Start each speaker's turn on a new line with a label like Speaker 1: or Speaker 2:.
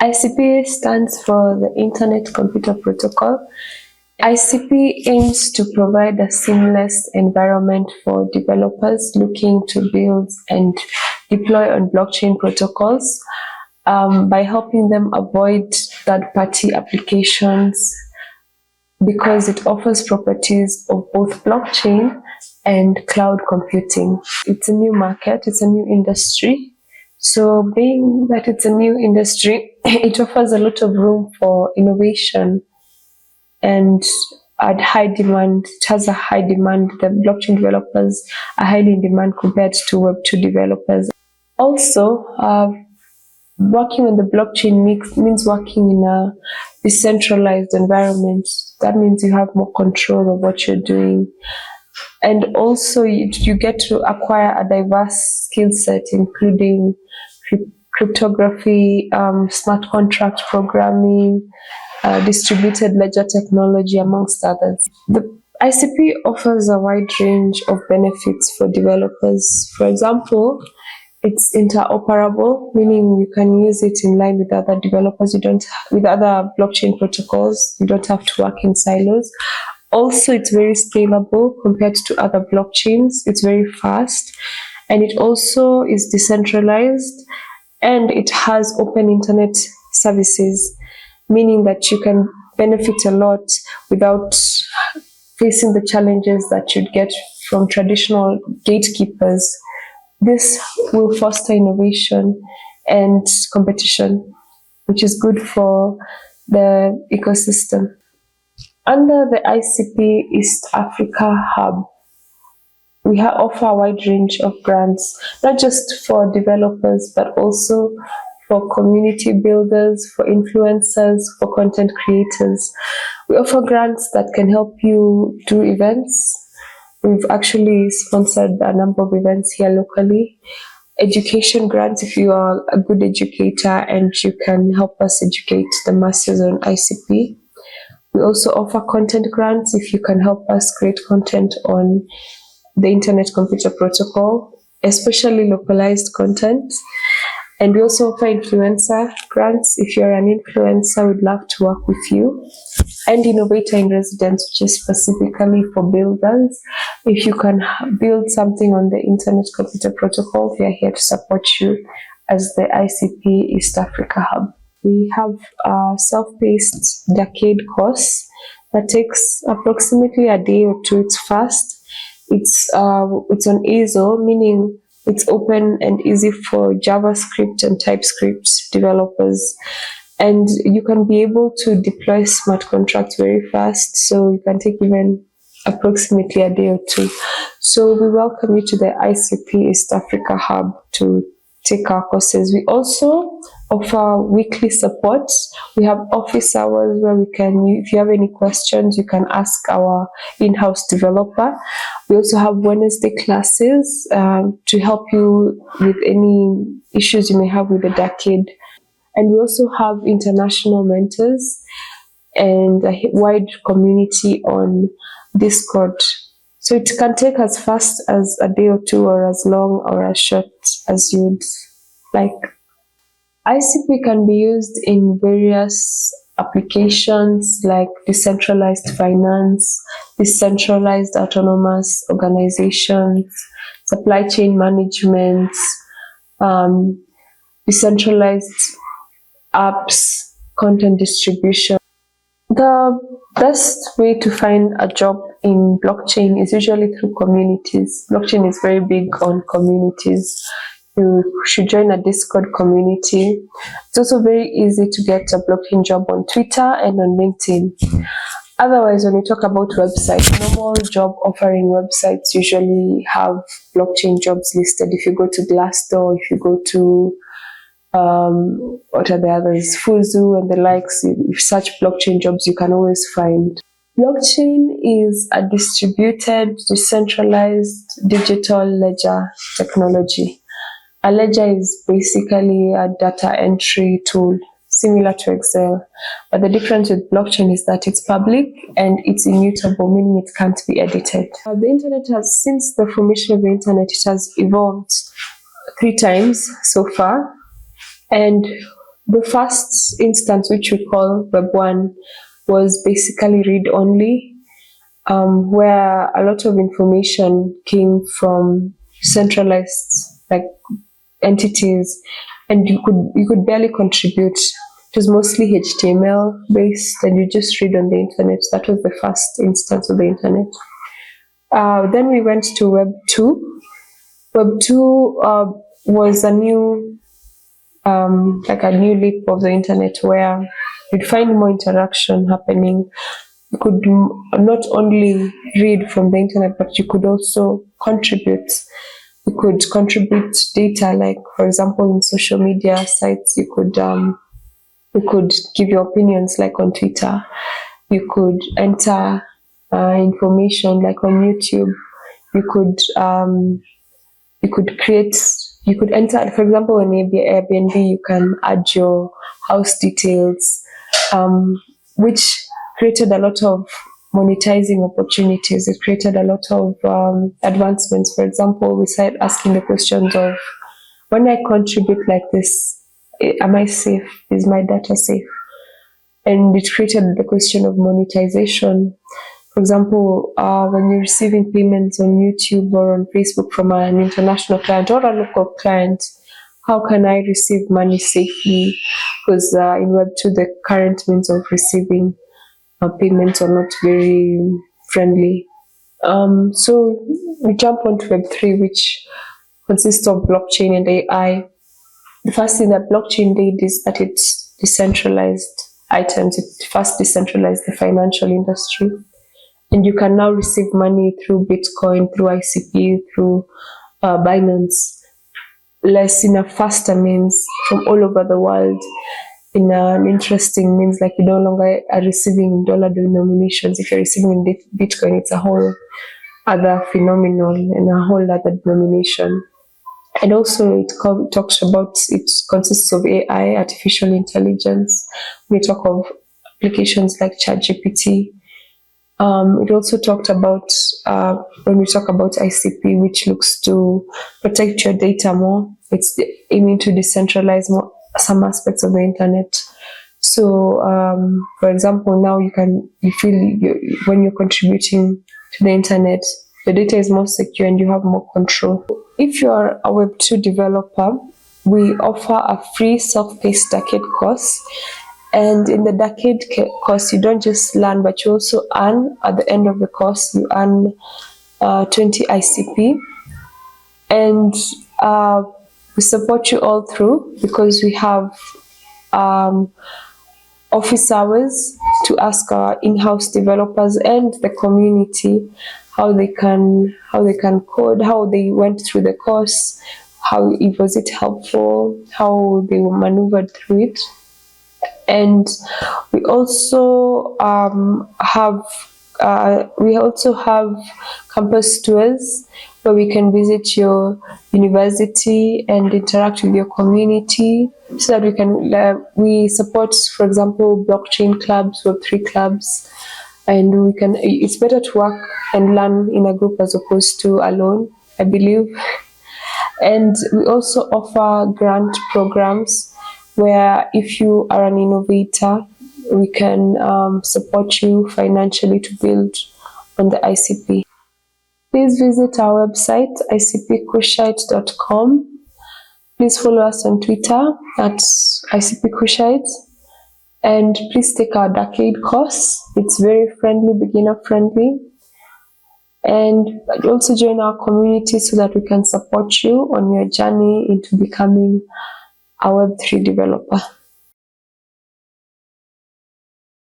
Speaker 1: ICP stands for the Internet Computer Protocol. ICP aims to provide a seamless environment for developers looking to build and deploy on blockchain protocols by helping them avoid third-party applications, because it offers properties of both blockchain and cloud computing. It's a new market, it's a new industry. So being that it's a new industry, it offers a lot of room for innovation and at high demand. It has a high demand. The blockchain developers are highly in demand compared to Web2 developers. Also, working on the blockchain means working in a decentralized environment. That means you have more control of what you're doing. And also you get to acquire a diverse skill set, including cryptography, smart contract programming, distributed ledger technology, amongst others. The ICP offers a wide range of benefits for developers. For example, it's interoperable, meaning you can use it in line with other developers. With other blockchain protocols, you don't have to work in silos. Also, it's very scalable compared to other blockchains. It's very fast, and it also is decentralized, and it has open internet services, meaning that you can benefit a lot without facing the challenges that you'd get from traditional gatekeepers. This will foster innovation and competition, which is good for the ecosystem. Under the ICP East Africa Hub, we offer a wide range of grants, not just for developers, but also for community builders, for influencers, for content creators. We offer grants that can help you do events. We've actually sponsored a number of events here locally. Education grants if you are a good educator and you can help us educate the masses on ICP. We also offer content grants if you can help us create content on the Internet Computer Protocol, especially localized content. And we also offer influencer grants. If you're an influencer, we'd love to work with you. And innovator in residence, which is specifically for builders. If you can build something on the Internet Computer Protocol, we are here to support you as the ICP East Africa Hub. We have a self-paced decade course that takes approximately a day or two. It's fast. It's on ASO, meaning it's open and easy for JavaScript and TypeScript developers. And you can be able to deploy smart contracts very fast, so you can take even approximately a day or two. So we welcome you to the ICP East Africa Hub to take our courses. We also offer weekly support. We have office hours where if you have any questions, you can ask our in-house developer. We also have Wednesday classes to help you with any issues you may have with the decade. And we also have international mentors and a wide community on Discord. So it can take as fast as a day or two, or as long or as short as you'd like. ICP can be used in various applications like decentralized finance, decentralized autonomous organizations, supply chain management, decentralized apps, content distribution. The best way to find a job in blockchain is usually through communities. Blockchain is very big on communities. You should join a Discord community. It's also very easy to get a blockchain job on Twitter and on LinkedIn. Otherwise, when we talk about websites, normal job offering websites usually have blockchain jobs listed. If you go to Glassdoor, if you go to what are the others, Fuzu and the likes, if you search blockchain jobs, you can always find. Blockchain is a distributed, decentralized digital ledger technology. A ledger is basically a data entry tool similar to Excel, but the difference with blockchain is that it's public and it's immutable, meaning it can't be edited. The internet since the formation of the internet, it has evolved 3 times so far. And The first instance, which we call Web 1, was basically read only, where a lot of information came from centralized like entities, and you could barely contribute. It was mostly HTML based, and you just read on the internet. That was the first instance of the internet. Then we went to Web 2. Web 2 was a new like a new leap of the internet, where you'd find more interaction happening. You could not only read from the internet, but you could also contribute. You could contribute data, like for example in social media sites, you could give your opinions, like on Twitter. You could enter information, like on YouTube. You could you could enter, for example, on Airbnb, you can add your house details, which created a lot of monetizing opportunities. It created a lot of advancements. For example, we started asking the questions of, when I contribute like this, am I safe? Is my data safe? And it created the question of monetization. For example, when you're receiving payments on YouTube or on Facebook from an international client or a local client, how can I receive money safely? Because in Web2, the current means of receiving payments are not very friendly. So we jump onto Web3, which consists of blockchain and AI. The first thing that blockchain did is that it decentralized items. It first decentralized the financial industry. And you can now receive money through Bitcoin, through ICP, through Binance, less in a faster means from all over the world, in an interesting means, like you no longer are receiving in dollar denominations. If you're receiving in Bitcoin, it's a whole other phenomenon and a whole other denomination. And also it talks about, it consists of AI, artificial intelligence. We talk of applications like ChatGPT. It also talked about, when we talk about ICP, which looks to protect your data more, it's aiming to decentralize more some aspects of the internet. So, for example, now you feel when you're contributing to the internet, the data is more secure and you have more control. If you're a Web2 developer, we offer a free self-paced decade course. And in the decade course, you don't just learn, but you also earn. At the end of the course, you earn 20 ICP. And we support you all through, because we have office hours to ask our in-house developers and the community how they can code, how they went through the course, how was it helpful, how they maneuvered through it. And we also have campus tours, where we can visit your university and interact with your community, so that we support, for example, blockchain clubs, Web3 clubs, and it's better to work and learn in a group as opposed to alone, I believe. And we also offer grant programs, where if you are an innovator, we can support you financially to build on the ICP. Please visit our website, icpcruciate.com. Please follow us on Twitter at icpcruciate. And please take our decade course. It's very friendly, beginner friendly. And also join our community so that we can support you on your journey into becoming a Web3 developer.